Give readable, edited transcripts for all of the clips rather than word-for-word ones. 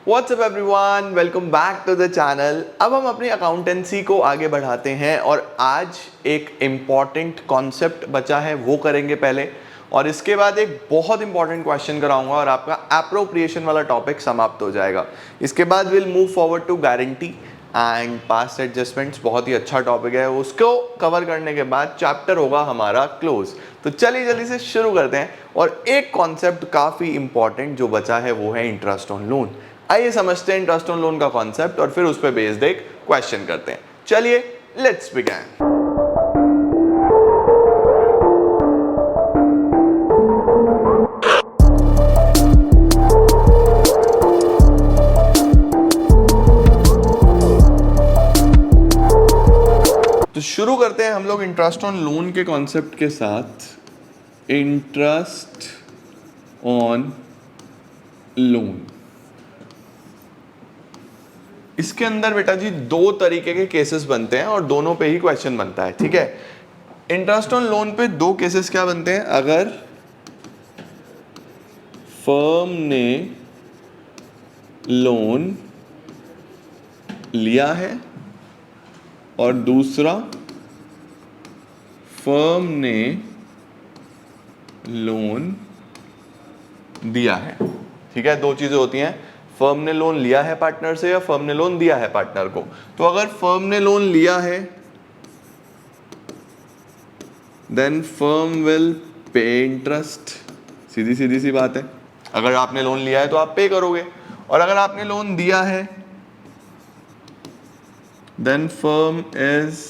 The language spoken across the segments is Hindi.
WhatsApp everyone, welcome back to the channel. अब हम अपनी अकाउंटेंसी को आगे बढ़ाते हैं और आज एक इम्पॉर्टेंट कॉन्सेप्ट बचा है वो करेंगे पहले, और इसके बाद एक बहुत इंपॉर्टेंट क्वेश्चन कराऊंगा और आपका एप्रोप्रिएशन वाला टॉपिक समाप्त हो जाएगा। इसके बाद will move forward to guarantee and past adjustments. बहुत ही अच्छा टॉपिक है, उसको कवर करने के बाद चैप्टर होगा हमारा क्लोज। तो चलिए जल्दी से शुरू करते हैं। और एक कॉन्सेप्ट काफ़ी इंपॉर्टेंट जो बचा है वो है इंटरेस्ट ऑन लोन। आइए समझते हैं इंटरेस्ट ऑन लोन का कॉन्सेप्ट और फिर उस पर बेस्ड एक क्वेश्चन करते हैं। चलिए लेट्स बिगिन। तो शुरू करते हैं हम लोग इंटरेस्ट ऑन लोन के कॉन्सेप्ट के साथ। इंटरेस्ट ऑन लोन, इसके अंदर बेटा जी दो तरीके के केसेस बनते हैं और दोनों पे ही क्वेश्चन बनता है, ठीक है। इंटरेस्ट ऑन लोन पे दो केसेस क्या बनते हैं, अगर फर्म ने लोन लिया है और दूसरा फर्म ने लोन दिया है, ठीक है। दो चीजें होती हैं, फर्म ने लोन लिया है पार्टनर से या फर्म ने लोन दिया है पार्टनर को। तो अगर फर्म ने लोन लिया है then firm will pay interest. सीधी सीधी सी बात है, अगर आपने लोन लिया है तो आप पे करोगे, और अगर आपने लोन दिया है then firm is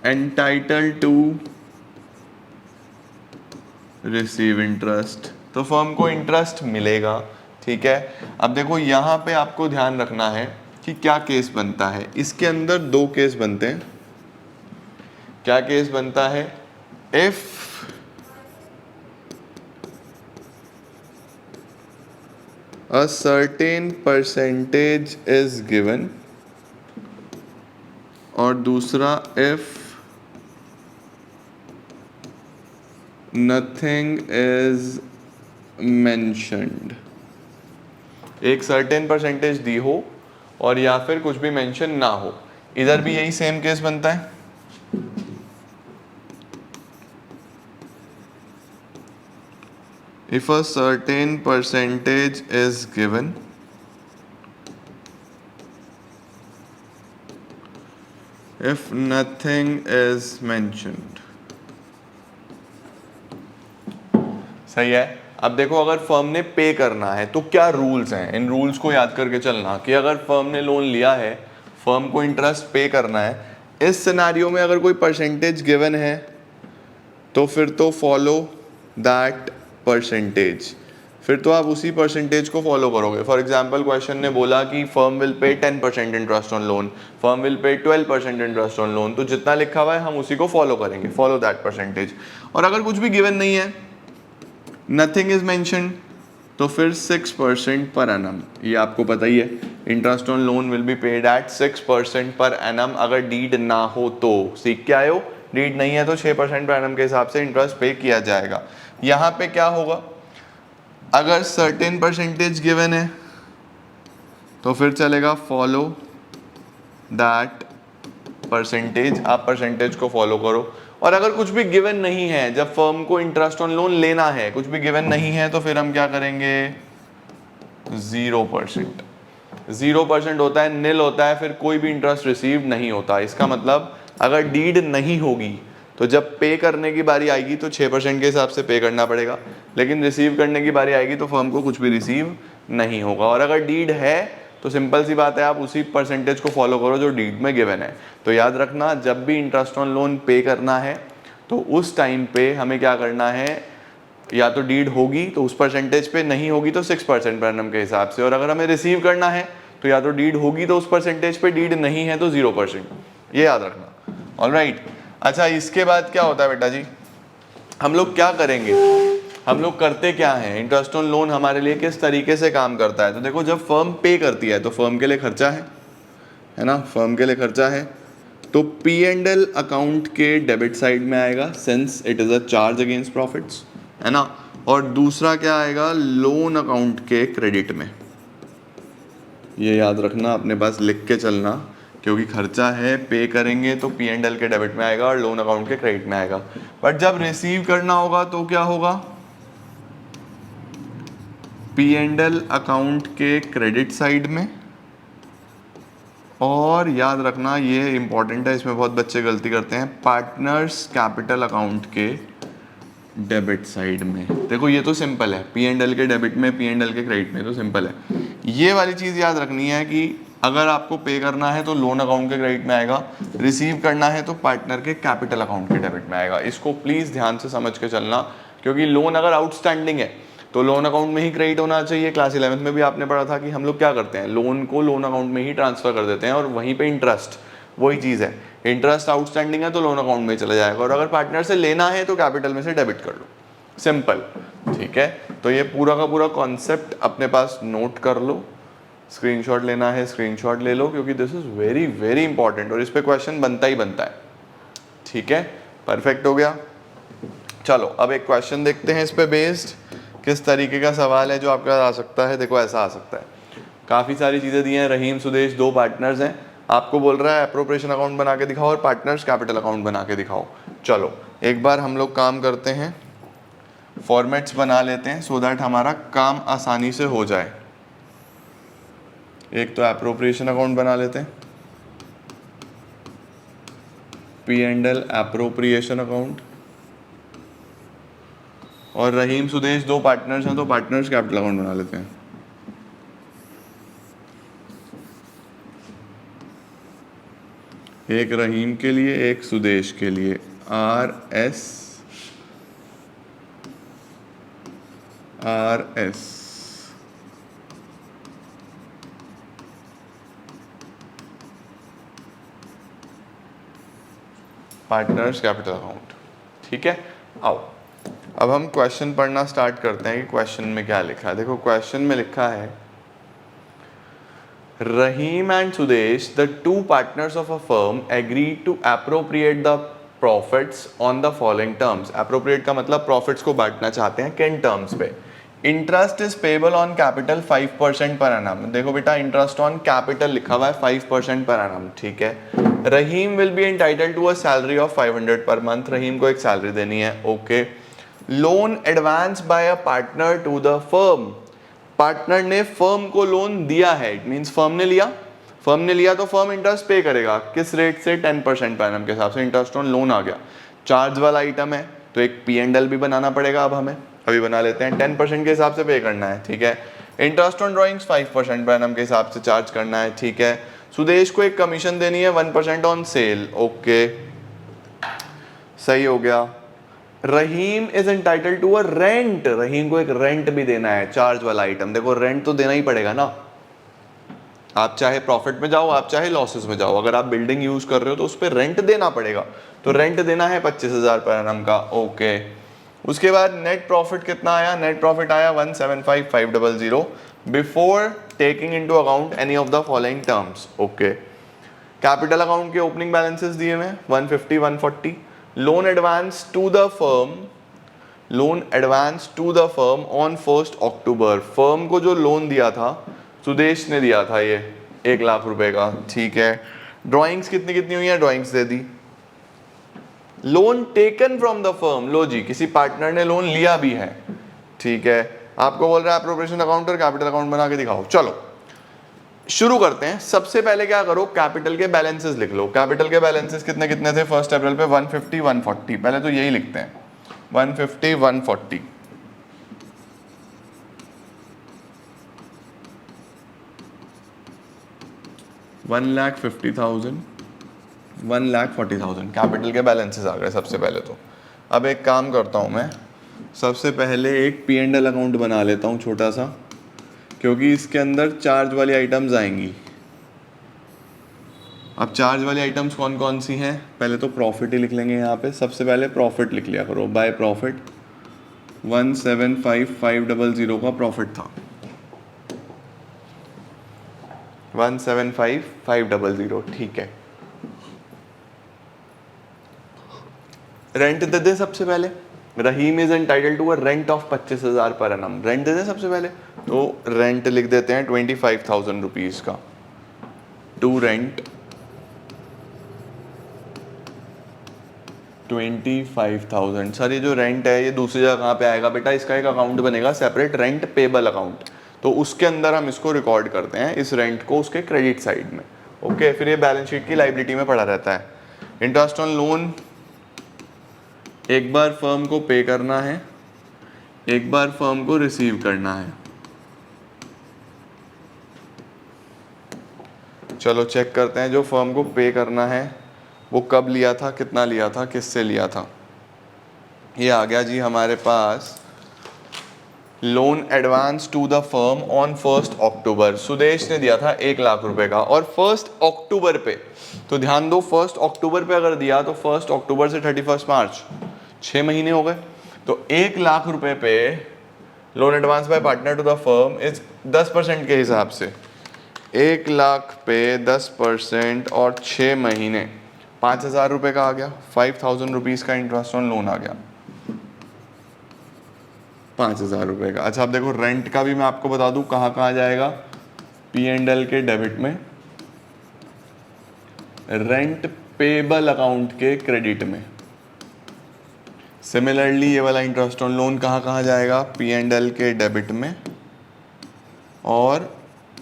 entitled to receive interest. तो फर्म को इंटरेस्ट मिलेगा, ठीक है। अब देखो यहां पे आपको ध्यान रखना है कि क्या केस बनता है। इसके अंदर दो केस बनते हैं। क्या केस बनता है, if a certain percentage is given, और दूसरा if nothing is mentioned। एक certain percentage दी हो और या फिर कुछ भी मेंशन ना हो। इधर भी यही सेम केस बनता है। If a certain percentage is given, if nothing is mentioned। सही है। अब देखो अगर फर्म ने पे करना है तो क्या रूल्स हैं, इन रूल्स को याद करके चलना कि अगर फर्म ने लोन लिया है, फर्म को इंटरेस्ट पे करना है, इस सिनेरियो में अगर कोई परसेंटेज गिवन है तो फिर तो फॉलो दैट परसेंटेज, फिर तो आप उसी परसेंटेज को फॉलो करोगे। फॉर एग्जाम्पल क्वेश्चन ने बोला कि फर्म विल पे 10% interest on loan, firm will पे 12% इंटरेस्ट ऑन लोन, तो जितना लिखा हुआ है हम उसी को फॉलो करेंगे, फॉलो दैट परसेंटेज। और अगर कुछ भी गिवन नहीं है, नथिंग इज मेंशन्ड, तो फिर 6% पर एनम। ये आपको पता ही है, interest on loan will be paid at 6% per annum अगर डीड ना हो तो। सीख के आए हो, डीड नहीं है तो 6% पर एनम के हिसाब से इंटरेस्ट पे किया जाएगा। यहाँ पे क्या होगा, अगर सर्टेन परसेंटेज गिवन है तो फिर चलेगा फॉलो दैट परसेंटेज, आप परसेंटेज को फॉलो करो। और अगर कुछ भी गिवन नहीं है, जब फर्म को इंटरेस्ट ऑन लोन लेना है, कुछ भी गिवन नहीं है, तो फिर हम क्या करेंगे, 0%। 0% होता है, निल होता है, फिर कोई भी इंटरेस्ट रिसीव नहीं होता। इसका मतलब अगर डीड नहीं होगी तो जब पे करने की बारी आएगी तो 6% के हिसाब से पे करना पड़ेगा, लेकिन रिसीव करने की बारी आएगी तो फर्म को कुछ भी रिसीव नहीं होगा। और अगर डीड है तो सिंपल सी बात है, आप उसी परसेंटेज को फॉलो करो जो डीड में गिवन है। तो याद रखना, जब भी इंटरेस्ट ऑन लोन पे करना है तो उस टाइम पे हमें क्या करना है, या तो डीड होगी तो उस परसेंटेज पे, नहीं होगी तो 6% पर एनम के हिसाब से। और अगर हमें रिसीव करना है तो या तो डीड होगी तो उस परसेंटेज पे, डीड नहीं है तो 0%। ये याद रखना, ऑलराइट। अच्छा, इसके बाद क्या होता है बेटा जी, हम लोग क्या करेंगे, हम लोग करते क्या हैं, इंटरेस्ट ऑन लोन हमारे लिए किस तरीके से काम करता है। तो देखो, जब फर्म पे करती है तो फर्म के लिए खर्चा है ना, फर्म के लिए खर्चा है, तो P&L अकाउंट के डेबिट साइड में आएगा, since it is a charge against profits, है ना। और दूसरा क्या आएगा, लोन अकाउंट के क्रेडिट में। ये याद रखना, अपने पास लिख के चलना, क्योंकि खर्चा है, पे करेंगे तो पी एंड एल के डेबिट में आएगा और लोन अकाउंट के क्रेडिट में आएगा। बट जब रिसीव करना होगा तो क्या होगा, पी एंड एल अकाउंट के क्रेडिट साइड में। और याद रखना, ये इंपॉर्टेंट है, इसमें बहुत बच्चे गलती करते हैं, पार्टनर्स कैपिटल अकाउंट के डेबिट साइड में। देखो ये तो सिंपल है, पी एंड एल के डेबिट में, पी एंड एल के क्रेडिट में, तो सिंपल है। ये वाली चीज़ याद रखनी है कि अगर आपको पे करना है तो लोन अकाउंट के क्रेडिट में आएगा, रिसीव करना है तो पार्टनर के कैपिटल अकाउंट के डेबिट में आएगा। इसको प्लीज़ ध्यान से समझ के चलना, क्योंकि लोन अगर आउटस्टैंडिंग है तो लोन अकाउंट में ही क्रेडिट होना चाहिए। क्लास 11th में भी आपने पढ़ा था कि हम लोग क्या करते हैं, लोन को लोन अकाउंट में ही ट्रांसफ़र कर देते हैं और वहीं पे इंटरेस्ट, वही चीज़ है, इंटरेस्ट आउटस्टैंडिंग है तो लोन अकाउंट में चला जाएगा, और अगर पार्टनर से लेना है तो कैपिटल में से डेबिट कर लो, सिंपल। ठीक है, तो ये पूरा का पूरा कॉन्सेप्ट अपने पास नोट कर लो, स्क्रीनशॉट लेना है स्क्रीनशॉट ले लो, क्योंकि this is very very important और इस पे क्वेश्चन बनता ही बनता है। ठीक है, परफेक्ट हो गया। चलो अब एक क्वेश्चन देखते हैं इस पे बेस्ड, किस तरीके का सवाल है जो आपका आ सकता है। देखो ऐसा आ सकता है, काफ़ी सारी चीज़ें दी हैं, रहीम सुदेश दो पार्टनर्स हैं, आपको बोल रहा है एप्रोप्रिएशन अकाउंट बना के दिखाओ और पार्टनर्स कैपिटल अकाउंट बना के दिखाओ। चलो एक बार हम लोग काम करते हैं, फॉर्मेट्स बना लेते हैं सो दैट हमारा काम आसानी से हो जाए। एक तो एप्रोप्रिएशन अकाउंट बना लेते हैं, P and L appropriation account, और रहीम सुदेश दो पार्टनर्स हैं तो पार्टनर्स कैपिटल अकाउंट बना लेते हैं। एक रहीम के लिए एक सुदेश के लिए, R S partners capital account. ठीक है, आओ अब हम क्वेश्चन पढ़ना स्टार्ट करते हैं कि क्वेश्चन में क्या लिखा है। देखो क्वेश्चन में लिखा है, Rahim and Sudesh, the two partners of a firm, agreed to appropriate the profits on the following terms. Appropriate का मतलब profits को बांटना चाहते हैं किन terms पे। Interest is payable on capital 5% per annum. देखो बेटा interest on capital लिखा हुआ है 5% per annum, ठीक है। Rahim will be entitled to a salary of 500 per month. रहीम को एक सैलरी देनी है, okay. Loan advanced by a partner to the firm. Partner ने फर्म को लोन दिया है, इट मींस फर्म ने लिया तो फर्म इंटरेस्ट पे करेगा, किस रेट से, 10% पर एनम के हिसाब से इंटरेस्ट ऑन लोन आ गया। चार्ज वाला आइटम है तो एक पी एंड एल भी बनाना पड़ेगा, अब हमें अभी बना लेते हैं, 10% के हिसाब से पे करना है, ठीक है। Interest on drawings 5% per annum के हिसाब से चार्ज करना है, ठीक है। सुदेश को एक कमीशन देनी है 1% ऑन सेल, ओके सही हो गया। Rahim is entitled to a rent, Rahim को एक रेंट भी देना है, चार्ज वाला आइटम। देखो रेंट तो देना ही पड़ेगा ना, आप चाहे प्रॉफिट में जाओ आप चाहे लॉसेस में जाओ, अगर आप बिल्डिंग यूज कर रहे हो तो उस पर रेंट देना पड़ेगा, तो रेंट देना है 25,000 पर एनम का, ओके। उसके बाद नेट प्रॉफिट कितना आया, नेट प्रॉफिट आया 175,500 before taking into account any of the following terms, okay. Capital account के ओपनिंग बैलेंसेस दिए हुए 150, 140। Loan advance to the firm on 1 October, firm को जो लोन दिया था सुदेश ने दिया था ये 1 लाख रुपए का, ठीक है। ड्राइंग्स कितनी हुई है, ड्राइंग्स दे दी। Loan taken from the firm, लो जी किसी पार्टनर ने लोन लिया भी है, ठीक है। आपको बोल रहा है एप्रोप्रिएशन अकाउंट और कैपिटल अकाउंट बना के दिखाओ। चलो शुरू करते हैं। सबसे पहले क्या करो, कैपिटल के बैलेंसेस लिख लो। कैपिटल के बैलेंसेस कितने थे 1 अप्रैल पे, 150, 140। पहले तो यही लिखते हैं 150, 140। $1,50,000, $1,40,000 कैपिटल के बैलेंसेस आ गए सबसे पहले तो। अब एक काम करता हूं मैं, सबसे पहले एक पी एंड एल अकाउंट बना लेता हूं छोटा सा, क्योंकि इसके अंदर चार्ज वाली आइटम्स आएंगी। अब चार्ज वाली आइटम्स कौन कौन सी हैं, पहले तो प्रॉफिट ही लिख लेंगे यहाँ पे। सबसे पहले प्रॉफिट लिख लिया करो, बाय प्रॉफिट 175,500 का प्रॉफिट था, 175,500, ठीक है। रेंट दे दे सबसे पहले, Rahim is entitle to a rent of 25,000 per annum. Rent दे दें सबसे पहले, तो रेंट लिख देते हैं 25,000 रुपीज का। To rent 25,000। सर ये जो रेंट है ये दूसरी जगह कहाँ पे आएगा बेटा? इसका एक अकाउंट बनेगा सेपरेट, रेंट पेबल अकाउंट, तो उसके अंदर हम इसको रिकॉर्ड करते हैं, इस रेंट को उसके क्रेडिट साइड में। ओके, फिर ये बैलेंस शीट की लाइबिलिटी में पड़ा रहता है। इंटरेस्ट ऑन लोन एक बार फर्म को पे करना है, एक बार फर्म को रिसीव करना है। चलो चेक करते हैं, जो फर्म को पे करना है वो कब लिया था, कितना लिया था, किससे लिया था। ये आ गया जी हमारे पास, loan advance to the firm on 1 October. Sudesh ने दिया था 1,00,000 रुपए का, और 1 अक्टूबर पे, तो ध्यान दो 1 अक्टूबर पे अगर दिया तो 1 अक्टूबर से 31 मार्च 6 महीने हो गए। तो 1,00,000 रुपए पे loan advance by partner to the firm is 10% के हिसाब से, 1,00,000 पे 10% और 6 महीने 5,000 रुपए का आ गया। 5,000 रुपीज़ का इंटरेस्ट ऑन लोन आ गया 5,000 रुपए का। अच्छा अब देखो रेंट का भी मैं आपको बता दूं कहाँ कहाँ जाएगा, P&L के डेबिट में, रेंट पेबल अकाउंट के क्रेडिट में। सिमिलरली ये वाला इंटरेस्ट ऑन लोन कहाँ कहाँ जाएगा, P&L के डेबिट में और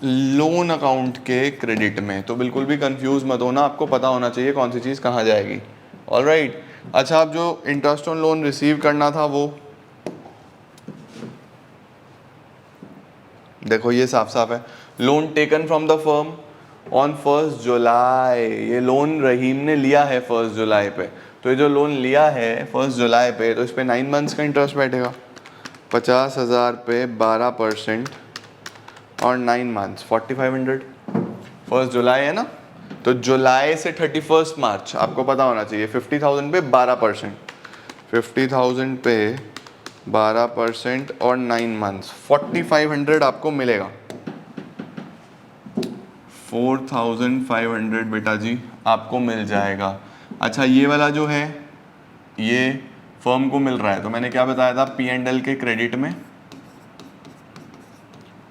लोन अकाउंट के क्रेडिट में। तो बिल्कुल भी कंफ्यूज मत होना, आपको पता होना चाहिए कौन सी चीज़ कहाँ जाएगी। ऑलराइट। अच्छा अब जो इंटरेस्ट ऑन लोन रिसीव करना था वो देखो ये साफ साफ है, loan taken from the firm on 1 जुलाई। ये लोन रहीम ने लिया है 1 जुलाई पे, तो ये जो लोन लिया है 1 जुलाई पे, तो इस पे 9 मंथ्स का इंटरेस्ट बैठेगा 50,000 पे 12% और 9 मंथ्स 4,500। 1 जुलाई है ना, तो जुलाई से 31 मार्च आपको पता होना चाहिए। 50,000 पे 12%, 50,000 पे 12% और 9 मंथ्स 4,500 आपको मिलेगा। 4,500 बेटा जी आपको मिल जाएगा। अच्छा ये वाला जो है ये फर्म को मिल रहा है, तो मैंने क्या बताया था, P&L के क्रेडिट में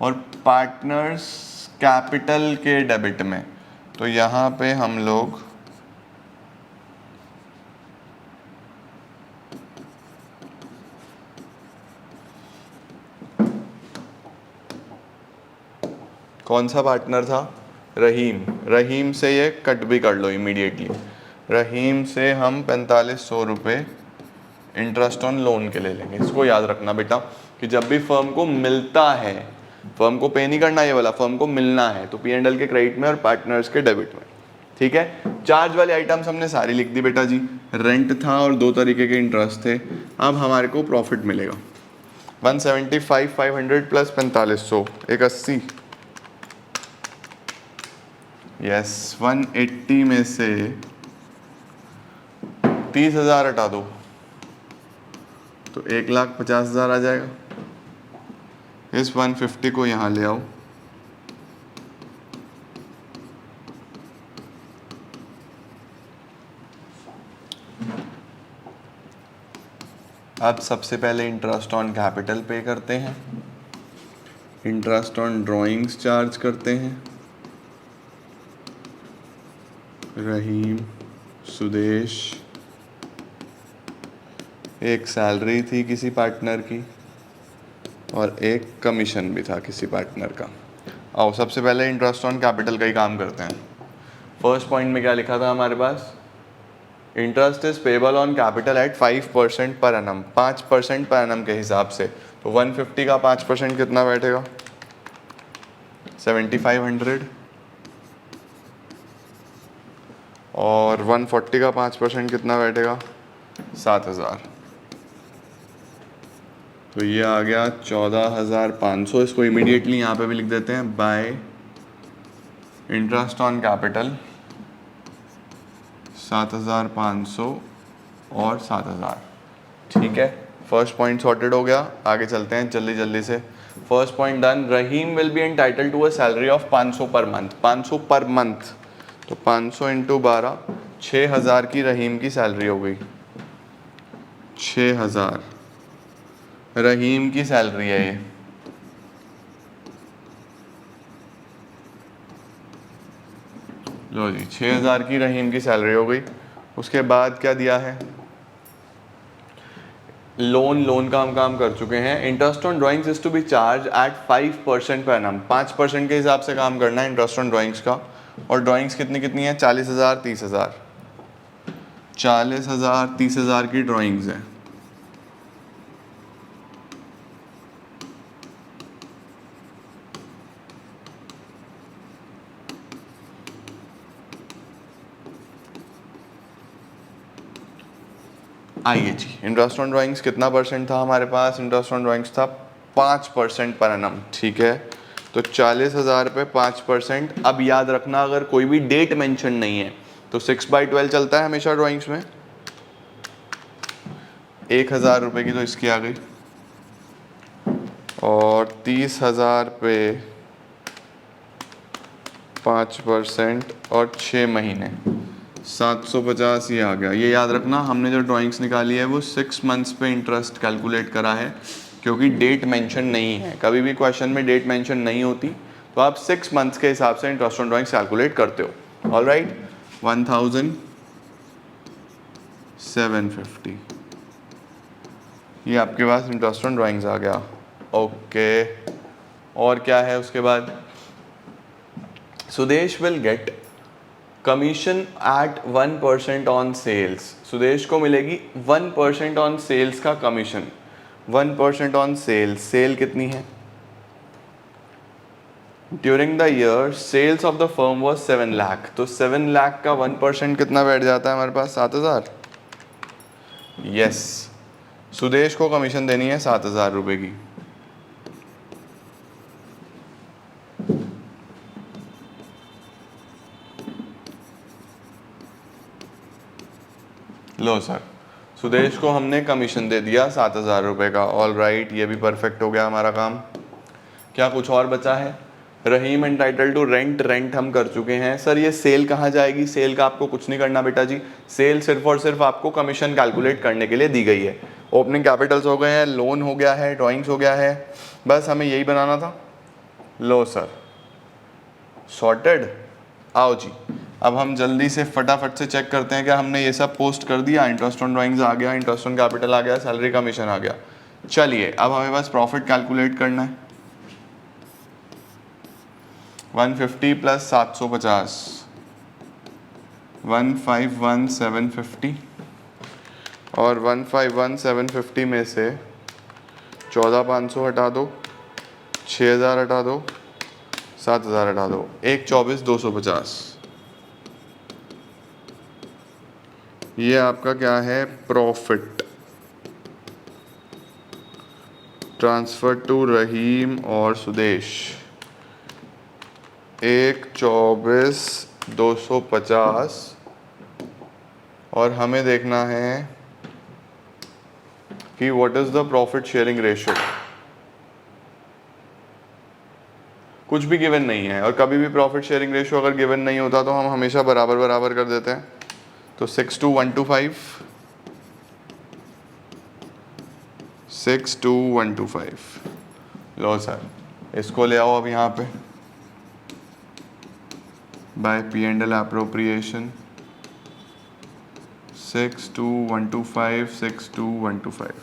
और पार्टनर्स कैपिटल के डेबिट में। तो यहाँ पे हम लोग कौन सा पार्टनर था, रहीम। रहीम से ये कट भी कर लो इमीडिएटली। रहीम से हम 4,500 रुपये इंटरेस्ट ऑन लोन के ले लेंगे। इसको याद रखना बेटा कि जब भी फर्म को मिलता है, फर्म को पे नहीं करना ये वाला, फर्म को मिलना है, तो P&L के क्रेडिट में और पार्टनर्स के डेबिट में। ठीक है, चार्ज वाली आइटम्स हमने सारी लिख दी बेटा जी। रेंट था और 2 तरीके के इंटरेस्ट थे। अब हमारे को प्रॉफिट मिलेगा 175,500 प्लस 4,500 एक 80। यस 180 में से 30,000 हटा दो तो 1,50,000 आ जाएगा। इस 150 को यहाँ ले आओ, अब सबसे पहले इंटरेस्ट ऑन कैपिटल पे करते हैं, इंटरेस्ट ऑन ड्राइंग्स चार्ज करते हैं। रहीम, सुदेश, एक सैलरी थी किसी पार्टनर की और एक कमीशन भी था किसी पार्टनर का। आओ सबसे पहले इंटरेस्ट ऑन कैपिटल का ही काम करते हैं। फर्स्ट पॉइंट में क्या लिखा था हमारे पास, interest is payable on capital at 5% per annum, 5% per annum के हिसाब से। तो 150 का 5% कितना बैठेगा, 7,500 और 140 का 5% कितना बैठेगा, 7,000। तो ये आ गया 14,500। इसको इमीडिएटली यहाँ पे भी लिख देते हैं, बाय इंटरेस्ट ऑन कैपिटल 7,500 और 7,000। ठीक है, फर्स्ट पॉइंट सॉर्टेड हो गया। आगे चलते हैं जल्दी जल्दी से। First point done. Rahim will be entitle to a salary of 500 per month. 500 per month, तो 500 इंटू 12, 6,000 की रहीम की सैलरी हो गई। 6,000 रहीम की सैलरी है ये। लो जी 6,000 की रहीम की सैलरी हो गई। उसके बाद क्या दिया है, लोन का हम काम कर चुके हैं। Interest on drawings is to be charge at 5% per annum, 5% के हिसाब से काम करना है इंटरेस्ट ऑन ड्राइंग्स का। और ड्राइंग्स कितनी कितनी है, 40,000 30,000, 40,000 30,000 की ड्राइंग्स है। आइए जी, इंटरेस्ट ऑन ड्राइंग्स कितना परसेंट था हमारे पास, इंटरेस्ट ऑन ड्राइंग्स था 5% पर एनम, ठीक है। तो 40,000 पे 5%। अब याद रखना अगर कोई भी डेट मेंशन नहीं है तो 6/12 चलता है हमेशा ड्राइंग्स में। 1,000 रुपये की तो इसकी आ गई, और 30,000 पे 5% और 6 महीने 750 ये आ गया। ये याद रखना हमने जो ड्राइंग्स निकाली है वो 6 मंथ्स पे इंटरेस्ट कैलकुलेट करा है, क्योंकि डेट मेंशन नहीं है। कभी भी क्वेश्चन में डेट मेंशन नहीं होती तो आप 6 मंथ्स के हिसाब से इंटरेस्ट ऑन ड्राइंग्स कैलकुलेट करते हो। ऑलराइट, 1,750 ये आपके पास इंटरेस्ट ऑन ड्राइंग्स आ गया। ओके, और क्या है उसके बाद, Sudesh will get commission at 1% on sales. Sudesh को मिलेगी 1% ऑन सेल्स का कमीशन। 1% ऑन सेल्स, सेल कितनी है, during the year sales of the firm was 7 lakh, तो 7 लाख का 1% कितना बैठ जाता है हमारे पास, 7,000। यस, सुदेश को कमीशन देनी है 7,000 रुपये की। लो सर, सुदेश को हमने कमीशन दे दिया 7,000 रुपये का। ऑल राइट, ये भी परफेक्ट हो गया हमारा काम। क्या कुछ और बचा है, रहीम एंटाइटल टू रेंट, रेंट हम कर चुके हैं। सर ये सेल कहाँ जाएगी, सेल का आपको कुछ नहीं करना बेटा जी, सेल सिर्फ और सिर्फ आपको कमीशन कैलकुलेट करने के लिए दी गई है। ओपनिंग कैपिटल्स हो गए हैं, लोन हो गया है, ड्राइंग्स हो गया है, बस हमें यही बनाना था। लो सर, सॉर्टेड। आओ जी, अब हम जल्दी से फटाफट से चेक करते हैं क्या हमने ये सब पोस्ट कर दिया। इंटरेस्ट ऑन ड्राइंग्स आ गया, इंटरेस्ट ऑन कैपिटल आ गया, सैलरी कमीशन आ गया। चलिए अब हमें बस प्रॉफिट कैलकुलेट करना है। 150 प्लस 750, 151,750, और 151,750 में से 14,500 हटा दो, 6,000 हटा दो, 7,000 हटा दो, 1,24,250। ये आपका क्या है, प्रॉफिट ट्रांसफर टू रहीम और सुदेश, 1,24,250। और हमें देखना है कि what is the profit sharing ratio. कुछ भी गिवन नहीं है, और कभी भी प्रॉफिट शेयरिंग रेशियो अगर गिवन नहीं होता तो हम हमेशा बराबर बराबर कर देते हैं। तो 6:125, 6:125। लो सर, इसको ले आओ अब यहाँ पे बाय P&L एप्रोप्रिएशन, 6:125, 6:125।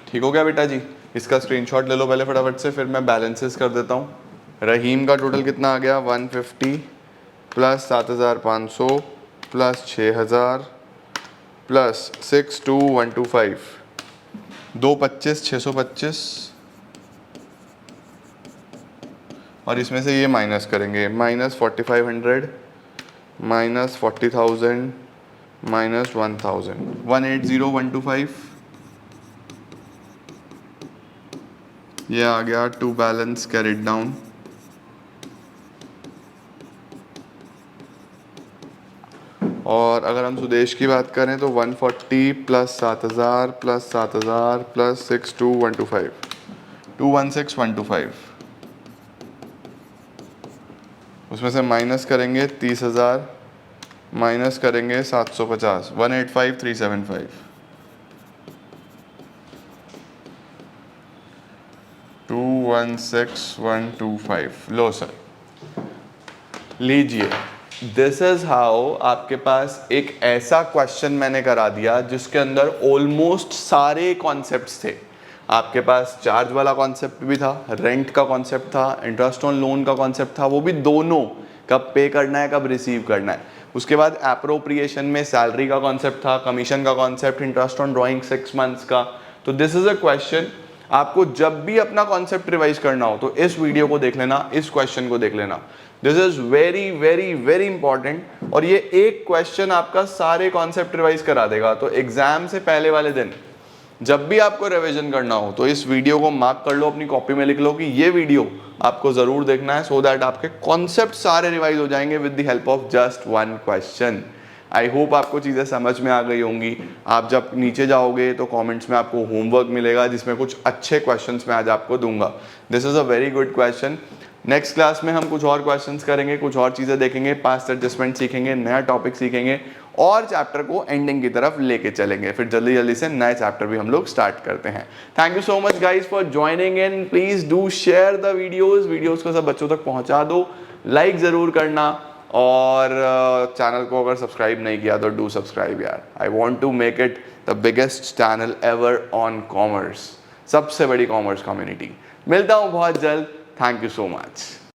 ठीक हो गया बेटा जी, इसका स्क्रीनशॉट ले लो पहले फटाफट से, फिर मैं बैलेंसेस कर देता हूँ। रहीम का टोटल कितना आ गया, 150 प्लस 7,500 प्लस 6,000 प्लस 6,2,125, 225 625, और इसमें से ये माइनस करेंगे, -4,500 -40,000 -1,000, 180,125। ये आ गया टू बैलेंस कैरिड डाउन। और अगर हम सुदेश की बात करें तो 140 प्लस 7,000 प्लस 7,000 प्लस 6,2,125, 216,125। उसमें से माइनस करेंगे 30,000 माइनस करेंगे 750, 185,375, 216,125। लो सर, लीजिए, दिस इज हाउ आपके पास एक ऐसा क्वेश्चन मैंने करा दिया जिसके अंदर ऑलमोस्ट सारे कॉन्सेप्ट्स थे। आपके पास चार्ज वाला कॉन्सेप्ट भी था, रेंट का कॉन्सेप्ट था, इंटरेस्ट ऑन लोन का कॉन्सेप्ट था, वो भी दोनों, कब पे करना है कब रिसीव करना है। उसके बाद एप्रोप्रिएशन में सैलरी का कॉन्सेप्ट था, कमीशन का concept, interest on drawing 6 months का। तो दिस इज अ क्वेश्चन, आपको जब भी अपना कॉन्सेप्ट रिवाइज करना हो तो इस वीडियो को देख लेना, इस क्वेश्चन को देख लेना। This is very very very important और ये एक क्वेश्चन आपका सारे कॉन्सेप्ट रिवाइज करा देगा। तो एग्जाम से पहले वाले दिन जब भी आपको रिवीजन करना हो तो इस वीडियो को मार्क कर लो, अपनी कॉपी में लिख लो कि ये वीडियो आपको जरूर देखना है, सो दैट आपके कॉन्सेप्ट सारे रिवाइज हो जाएंगे with the help of just one question. I hope आपको चीज़ें समझ में आ गई होंगी। आप जब नीचे जाओगे तो कमेंट्स में आपको होमवर्क मिलेगा जिसमें कुछ अच्छे क्वेश्चंस मैं आज आपको दूंगा। This is a very good question. Next class में हम कुछ और क्वेश्चंस करेंगे, कुछ और चीज़ें देखेंगे, पास्ट एडजस्टमेंट सीखेंगे, नया टॉपिक सीखेंगे और चैप्टर को एंडिंग की तरफ लेके चलेंगे। फिर जल्दी जल्दी से नए चैप्टर भी हम लोग स्टार्ट करते हैं। Thank you so much guys for joining in. Please do share the videos को सब बच्चों तक पहुंचा दो, लाइक ज़रूर करना और चैनल को अगर सब्सक्राइब नहीं किया तो डू सब्सक्राइब यार। I want to make it the biggest channel ever on commerce, सबसे बड़ी कॉमर्स कम्युनिटी। मिलता हूँ बहुत जल्द। Thank you so much.